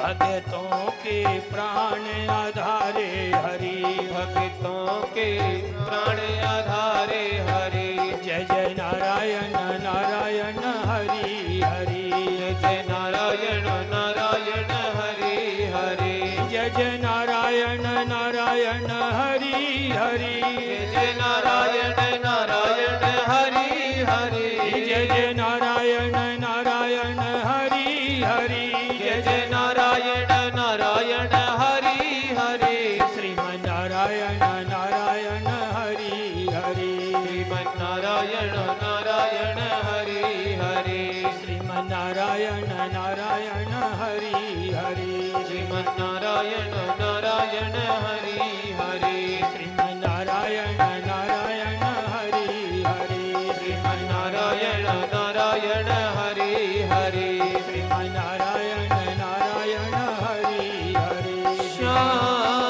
भक्तों के प्राण आधारे हरि, भक्तों के प्राण आधारे हरि। जय जय नारायण नारायण हरि हरि, जय जय नारायण नारायण हरि हरि। जय जय नारायण नारायण हरि हरि, जय जय नारायण नारायण हरि हरि। जय जय नारायण नारायण हरि हरि, जय जय नारायण नारायण हरि हरि। श्रीमन्नारायण नारायण हरि हरि, श्रीमन्नारायण नारायण हरि हरि। श्रीमन्नारायण नारायण हरि हरि, श्रीमन्नारायण नारायण हरि हरि। श्रीमन्नारायण नारायण हरि हरि, श्रीमन्नारायण नारायण हरि हरि। श्रीमन्नारायण नारायण हरि हरि। श्याम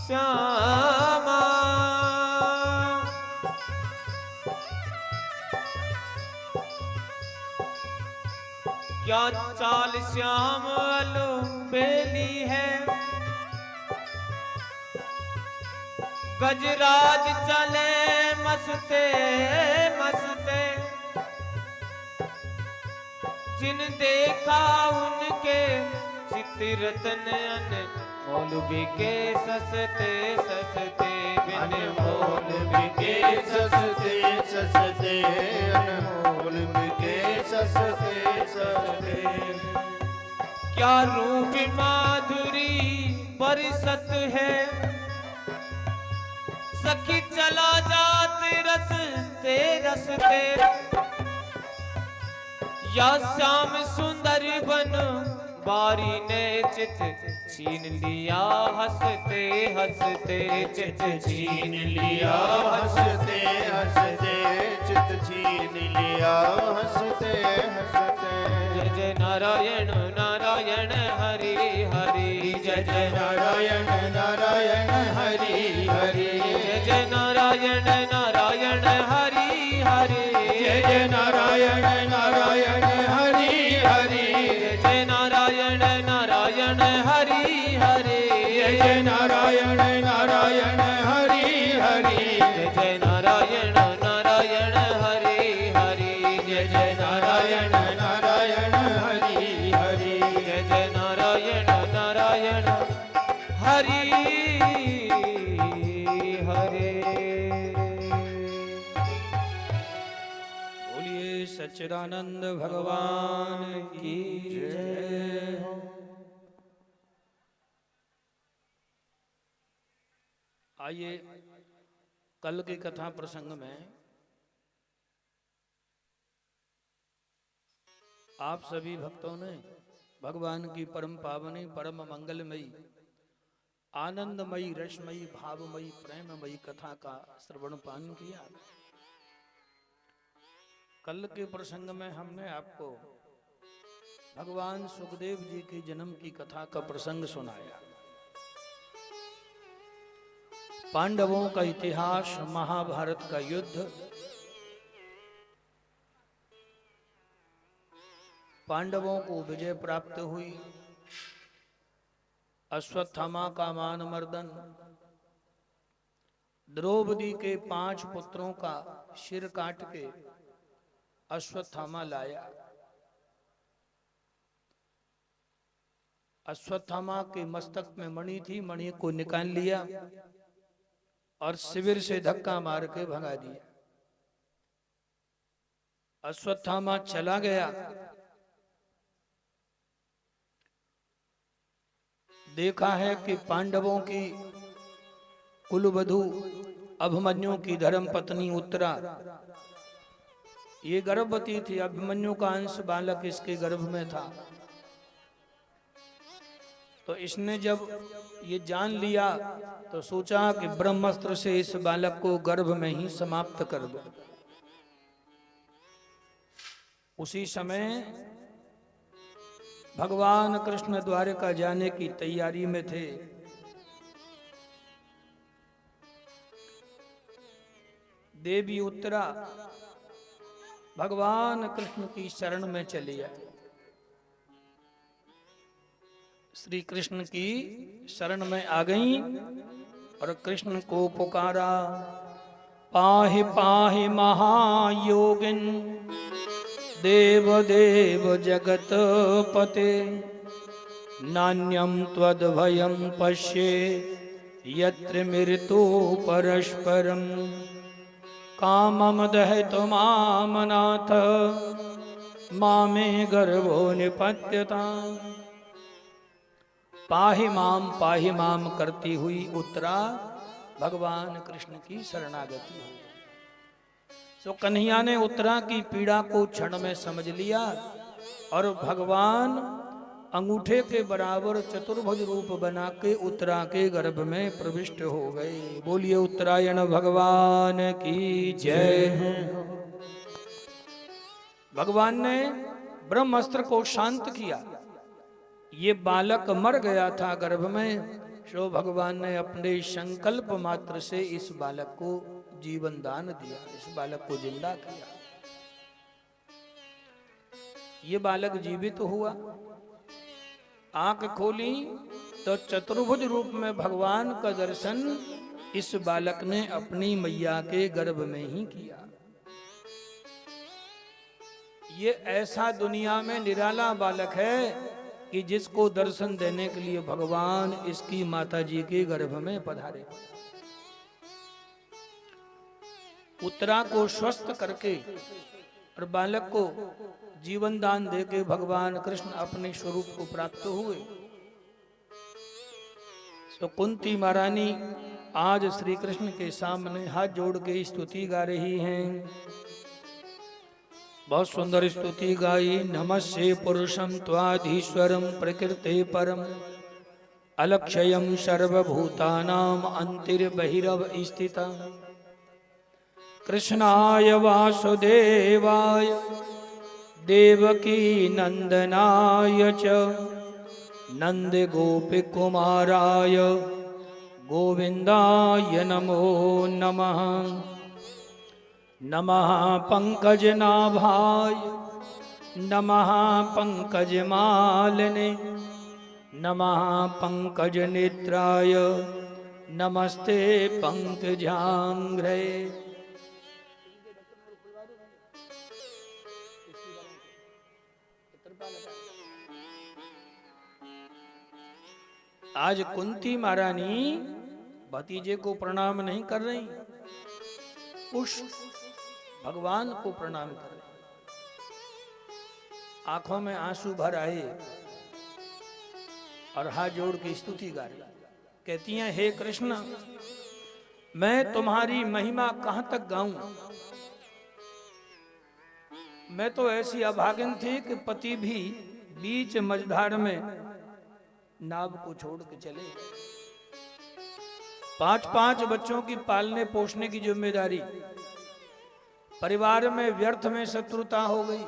श्यामा क्या चाल श्याम लो बेली है। गजराज चले मस्ते मस्ते। जिन देखा उनके चित्ररतन अनमोल बिके सस्ते सस्ते। बिन मोल बिके सस्ते सस्ते अनमोल बिके सस्ते सस्ते। क्या रूप माधुरी बरसत है। सखी चला जात रसते रसते। या श्याम सुंदर बन बारी ने चित छीन लिया हंसते हंसते। चित छीन लिया हंसते हंसते चित छीन लिया हंसते हंसते। जय जय नारायण नारायण हरि हरि। जय जय नारायण नारायण हरि हरि, जय जय नारायण नारायण हरि हरि। जय जय नारायण नारायण हरि हरि, जय जय नारायण नारायण हरि हरि। जय जय नारायण नारायण हरि हरि, जय जय नारायण नारायण हरि हरि। जय जय नारायण नारायण हरि हरि, जय जय नारायण नारायण हरि हरि। बोलिए सच्चिदानंद भगवान की जय। आइए कल की कथा प्रसंग में आप सभी भक्तों ने भगवान की परम पावनी परम मंगलमयी आनंदमयी रसमयी भावमयी प्रेममयी कथा का श्रवण पान किया। कल के प्रसंग में हमने आपको भगवान सुखदेव जी की जन्म की कथा का प्रसंग सुनाया। पांडवों का इतिहास, महाभारत का युद्ध, पांडवों को विजय प्राप्त हुई, अश्वत्थामा का मान मर्दन, द्रौपदी के 5 पुत्रों का सिर काट के अश्वत्थामा लाया। अश्वत्थामा के मस्तक में मणि थी, मणि को निकाल लिया और शिविर से धक्का मार के भगा दिया। अश्वत्थामा चला गया। देखा है कि पांडवों की कुलवधु अभिमन्यु की धर्म पत्नी उत्तरा ये गर्भवती थी। अभिमन्यु का अंश बालक इसके गर्भ में था। तो इसने जब ये जान लिया तो सोचा कि ब्रह्मास्त्र से इस बालक को गर्भ में ही समाप्त कर दो। उसी समय भगवान कृष्ण द्वारका जाने की तैयारी में थे। देवी उत्तरा भगवान कृष्ण की शरण में चली आई। श्री कृष्ण की शरण में आ गई और कृष्ण को पुकारा, पाहि पाहि महायोगिन देव देव जगत पते, नान्यम त्वद्भयं पश्ये यत्र मृत्यु परस्परम, कामम दहतुमामनाथ मामे गर्भो निपत्यता। पाहि माम करती हुई उत्तरा भगवान कृष्ण की शरणागति हुई। सो कन्हैया ने उत्तरा की पीड़ा को क्षण में समझ लिया और भगवान अंगूठे के बराबर चतुर्भुज रूप बना के उत्तरा के गर्भ में प्रविष्ट हो गए। बोलिए उत्तरायण भगवान की जय। भगवान ने ब्रह्मास्त्र को शांत किया। ये बालक मर गया था गर्भ में, सो भगवान ने अपने संकल्प मात्र से इस बालक को जीवन दान दिया, इस बालक को जिंदा किया। ये बालक जीवित हुआ, आंख खोली तो चतुर्भुज रूप में भगवान का दर्शन इस बालक ने अपनी मैया के गर्भ में ही किया। ये ऐसा दुनिया में निराला बालक है कि जिसको दर्शन देने के लिए भगवान इसकी माता जी के गर्भ में पधारे। उत्तरा को स्वस्थ करके और बालक को जीवन दान देके भगवान कृष्ण अपने स्वरूप को प्राप्त हुए। तो कुंती महारानी आज श्री कृष्ण के सामने हाथ जोड़ के स्तुति गा रही हैं। बहुत सुंदर स्तुति गाई। नमस्ते पुरुषम त्वाधीश्वरम प्रकृते परम, अलक्षयम सर्वभूतानाम अंतर्बहिरव स्थिता, कृष्णाय वासुदेवाय देवकी नंदनाय च नंद गोपी कुमाराय गोविंदाय नमो नमः। नमः पंकजनाभाय नमः पंकजमालिने नमः पंकजनेत्राय नमस्ते पंकजांघ्रे। आज कुंती महारानी भतीजे को प्रणाम नहीं कर रही, उस भगवान को प्रणाम कर रही। आंखों में आंसू भर आए और हाथ जोड़ के स्तुति गा रही। कहती हैं, हे कृष्ण, मैं तुम्हारी महिमा कहां तक गाऊं। मैं तो ऐसी अभागिन थी कि पति भी बीच मझधार में नाव को छोड़ के चले। 5 बच्चों की पालने पोषने की जिम्मेदारी, परिवार में व्यर्थ में शत्रुता हो गई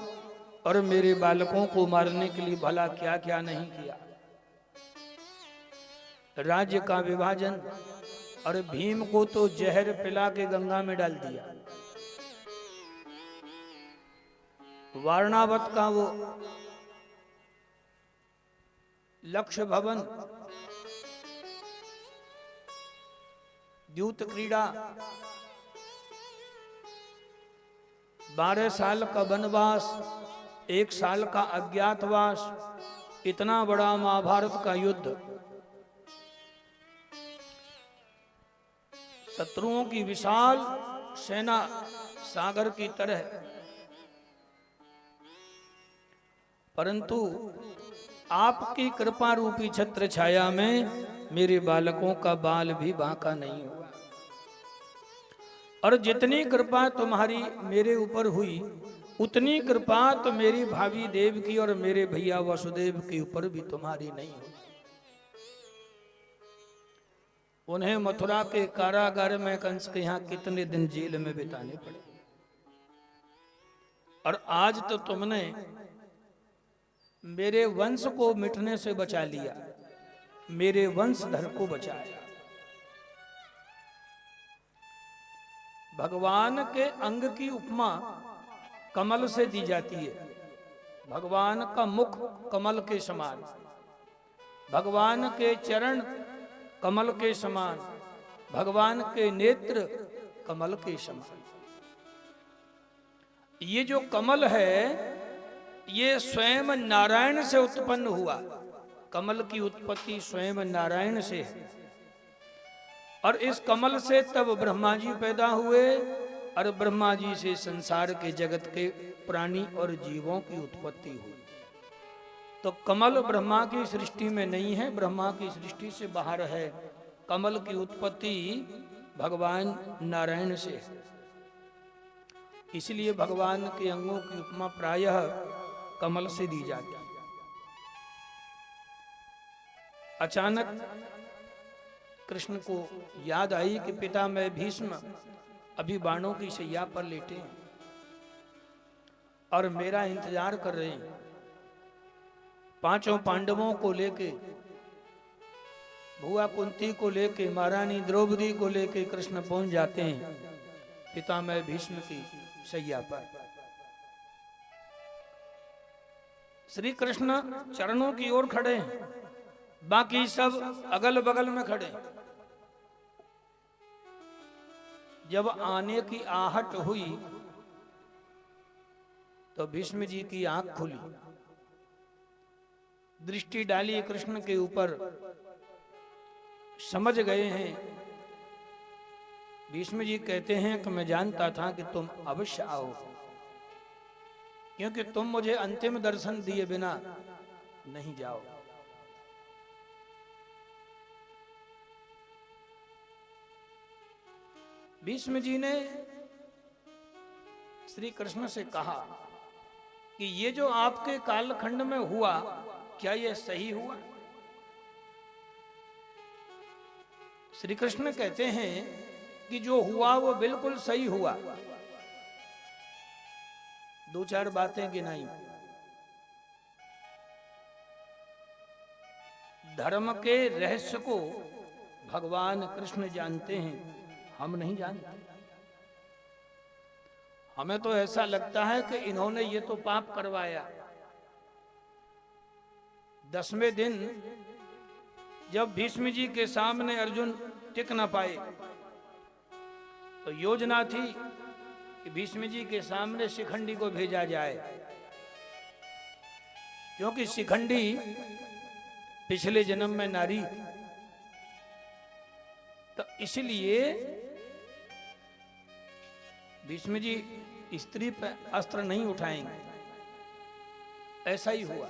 और मेरे बालकों को मारने के लिए भला क्या क्या नहीं किया। राज्य का विभाजन और भीम को तो जहर पिला के गंगा में डाल दिया। वारणावत का वो लक्ष्य भवन, द्यूत क्रीड़ा, 12 साल का वनवास, 1 साल का अज्ञातवास, इतना बड़ा महाभारत का युद्ध, शत्रुओं की विशाल सेना सागर की तरह, परंतु आपकी कृपा रूपी छत्र छाया में मेरे बालकों का बाल भी बांका नहीं हुआ। और जितनी कृपा तुम्हारी मेरे ऊपर हुई, उतनी कृपा तो मेरी भाभी देव की और मेरे भैया वसुदेव के ऊपर भी तुम्हारी नहीं हुई। उन्हें मथुरा के कारागार में कंस के यहाँ कितने दिन जेल में बिताने पड़े, और आज तो तुमने मेरे वंश को मिटने से बचा लिया, मेरे वंशधर को बचाया। भगवान के अंग की उपमा कमल से दी जाती है। भगवान का मुख कमल के समान, भगवान के चरण कमल के समान, भगवान के नेत्र कमल के समान। ये जो कमल है ये स्वयं नारायण से उत्पन्न हुआ। कमल की उत्पत्ति स्वयं नारायण से है। और इस कमल से तब ब्रह्मा जी पैदा हुए और ब्रह्मा जी से संसार के जगत के प्राणी और जीवों की उत्पत्ति हुई। तो कमल ब्रह्मा की सृष्टि में नहीं है, ब्रह्मा की सृष्टि से बाहर है। कमल की उत्पत्ति भगवान नारायण से है। इसलिए भगवान के अंगों की उपमा प्रायः कमल से दी जाती है। अचानक कृष्ण को याद आई कि पितामह भीष्म अभी बाणों की शैया पर लेटे हैं और मेरा इंतजार कर रहे हैं। पांचों पांडवों को लेके, भुआ कुंती को लेके, महारानी द्रौपदी को लेके कृष्ण पहुंच जाते हैं पितामह भीष्म की शैया पर। श्री कृष्ण चरणों की ओर खड़े हैं, बाकी सब अगल बगल में खड़े हैं। जब आने की आहट हुई तो भीष्म जी की आंख खुली, दृष्टि डाली कृष्ण के ऊपर, समझ गए हैं। भीष्म जी कहते हैं कि मैं जानता था कि तुम अवश्य आओ, क्योंकि तुम मुझे अंतिम दर्शन दिए बिना नहीं जाओ। भीष्म जी ने श्री कृष्ण से कहा कि ये जो आपके कालखंड में हुआ, क्या ये सही हुआ? श्री कृष्ण कहते हैं कि जो हुआ वो बिल्कुल सही हुआ। दो चार बातें गिनाई। धर्म के रहस्य को भगवान कृष्ण जानते हैं, हम नहीं जानते। हमें तो ऐसा लगता है कि इन्होंने ये तो पाप करवाया। 10वें दिन जब भीष्म जी के सामने अर्जुन टिक न पाए तो योजना थी कि भीष्म जी के सामने शिखंडी को भेजा जाए, क्योंकि शिखंडी पिछले जन्म में नारी, तो इसलिए भीष्म जी स्त्री पर अस्त्र नहीं उठाएंगे। ऐसा ही हुआ,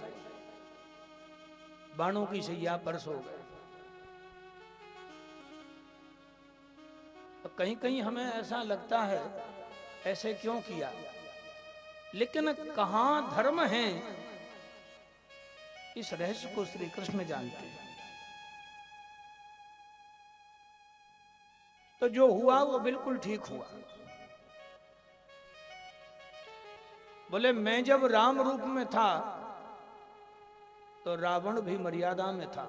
बाणों की शैया पर सो गए। तो कहीं कहीं हमें ऐसा लगता है ऐसे क्यों किया, लेकिन कहां धर्म है इस रहस्य को श्री कृष्ण जानते हैं। तो जो हुआ वो बिल्कुल ठीक हुआ। बोले मैं जब राम रूप में था तो रावण भी मर्यादा में था।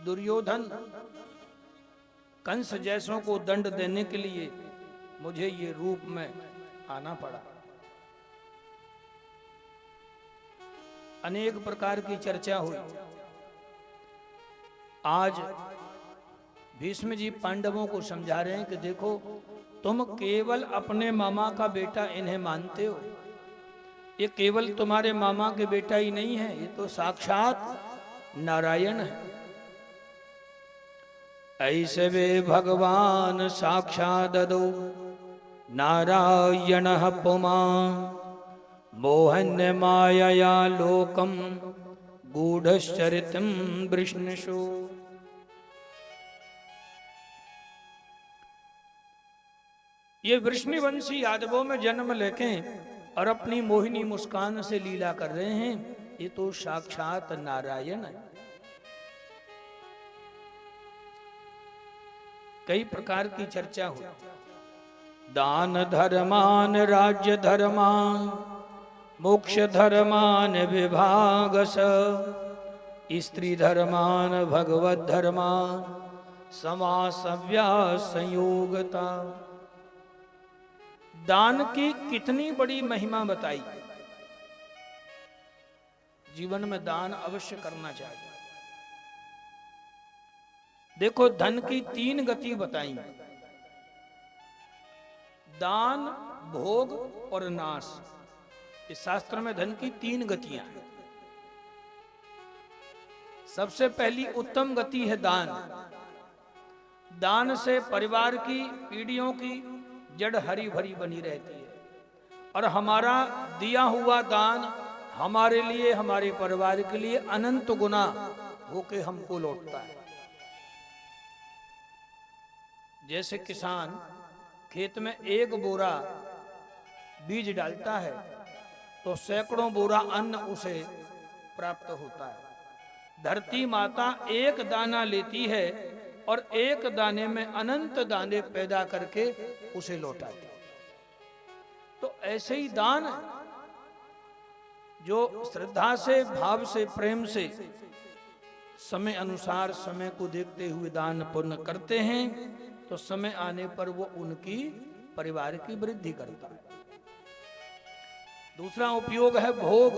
दुर्योधन कंस जैसों को दंड देने के लिए मुझे ये रूप में आना पड़ा। अनेक प्रकार की चर्चा हुई। आज भीष्म जी पांडवों को समझा रहे हैं कि देखो, तुम केवल अपने मामा का बेटा इन्हें मानते हो, ये केवल तुम्हारे मामा के बेटा ही नहीं है, ये तो साक्षात नारायण है। ऐसे वे भगवान साक्षात ददो नारायण पुमान् मोहन मायया लोकम गूढ़श्चरितम् वृष्णिषु। ये वृष्णिवंशी यादवों में जन्म लेके और अपनी मोहिनी मुस्कान से लीला कर रहे हैं, ये तो साक्षात नारायण है। कई प्रकार की चर्चा हुई। दान धर्मान राज्य धर्मान मोक्ष धर्मान विभागस स्त्री धर्मान भगवत धर्मान समासव्या संयोगता। दान की कितनी बड़ी महिमा बताई। जीवन में दान अवश्य करना चाहिए। देखो, धन की 3 गति बताई, दान, भोग और नाश। इस शास्त्र में धन की 3 गतियां हैं। सबसे पहली उत्तम गति है दान। दान से परिवार की, पीढ़ियों की जड़ हरी भरी बनी रहती है और हमारा दिया हुआ दान हमारे लिए, हमारे परिवार के लिए अनंत गुना होके हमको लौटता है। जैसे किसान खेत में 1 बोरा बीज डालता है तो सैकड़ों बोरा अन्न उसे प्राप्त होता है। धरती माता 1 दाना लेती है और 1 दाने में अनंत दाने पैदा करके उसे लौटाती है। तो ऐसे ही दान जो श्रद्धा से, भाव से, प्रेम से, समय अनुसार, समय को देखते हुए दान पुण्य करते हैं तो समय आने पर वो उनकी परिवार की वृद्धि करता है। दूसरा उपयोग है भोग।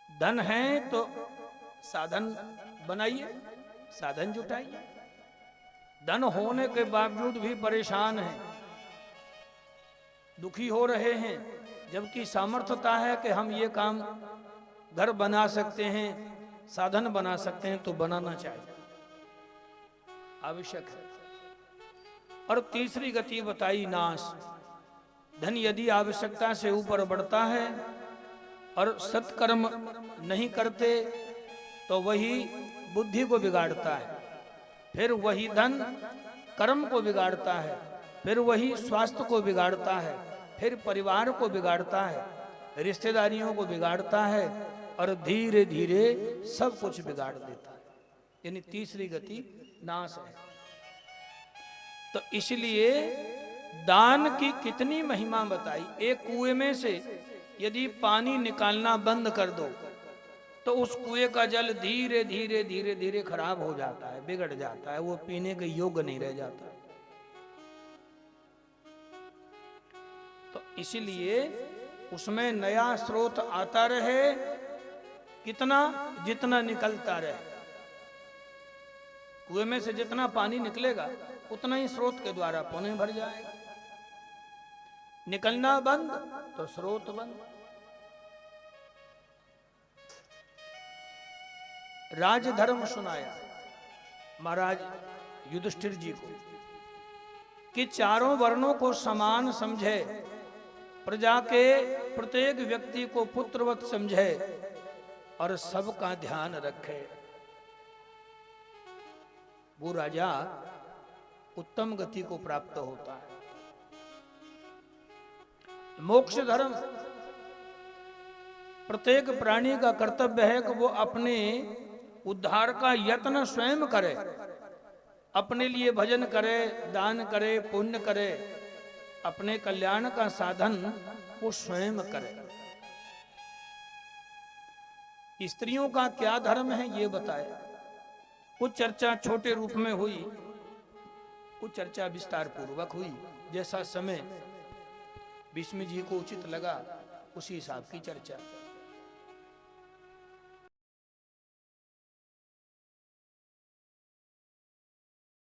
धन है तो साधन बनाइए, साधन जुटाइए। धन होने के बावजूद भी परेशान हैं, दुखी हो रहे हैं, जबकि सामर्थ्यता है कि हम ये काम घर बना सकते हैं, साधन बना सकते हैं, तो बनाना चाहिए, आवश्यक है। और तीसरी गति बताई नाश। धन यदि आवश्यकता से ऊपर बढ़ता है और सत्कर्म नहीं करते तो वही बुद्धि को बिगाड़ता है, फिर वही धन कर्म को बिगाड़ता है, फिर वही स्वास्थ्य को बिगाड़ता है, फिर परिवार को बिगाड़ता है, रिश्तेदारियों को बिगाड़ता है और धीरे धीरे सब कुछ बिगाड़ देता है। यानी तीसरी गति नाश है। तो इसलिए दान की कितनी महिमा बताई। एक कुएं में से यदि पानी निकालना बंद कर दो तो उस कुएं का जल धीरे धीरे धीरे धीरे खराब हो जाता है, बिगड़ जाता है, वो पीने के योग्य नहीं रह जाता। तो इसलिए उसमें नया स्रोत आता रहे, कितना, जितना निकलता रहे। कुएं में से जितना पानी निकलेगा उतना ही स्रोत के द्वारा पुनः भर जाएगा। निकलना बंद तो स्रोत बंद। राजधर्म सुनाया महाराज युधिष्ठिर जी को कि चारों वर्णों को समान समझे, प्रजा के प्रत्येक व्यक्ति को पुत्रवत समझे और सबका ध्यान रखे। वो राजा उत्तम गति को प्राप्त होता है। मोक्ष धर्म, प्रत्येक प्राणी का कर्तव्य है कि वो अपने उद्धार का यत्न स्वयं करे, अपने लिए भजन करे, दान करे, पुण्य करे, अपने कल्याण का साधन वो स्वयं करे। स्त्रियों का क्या धर्म है ये बताए। कुछ चर्चा छोटे रूप में हुई, कुछ चर्चा विस्तार पूर्वक हुई। जैसा समय भीष्म जी को उचित लगा उसी हिसाब की चर्चा।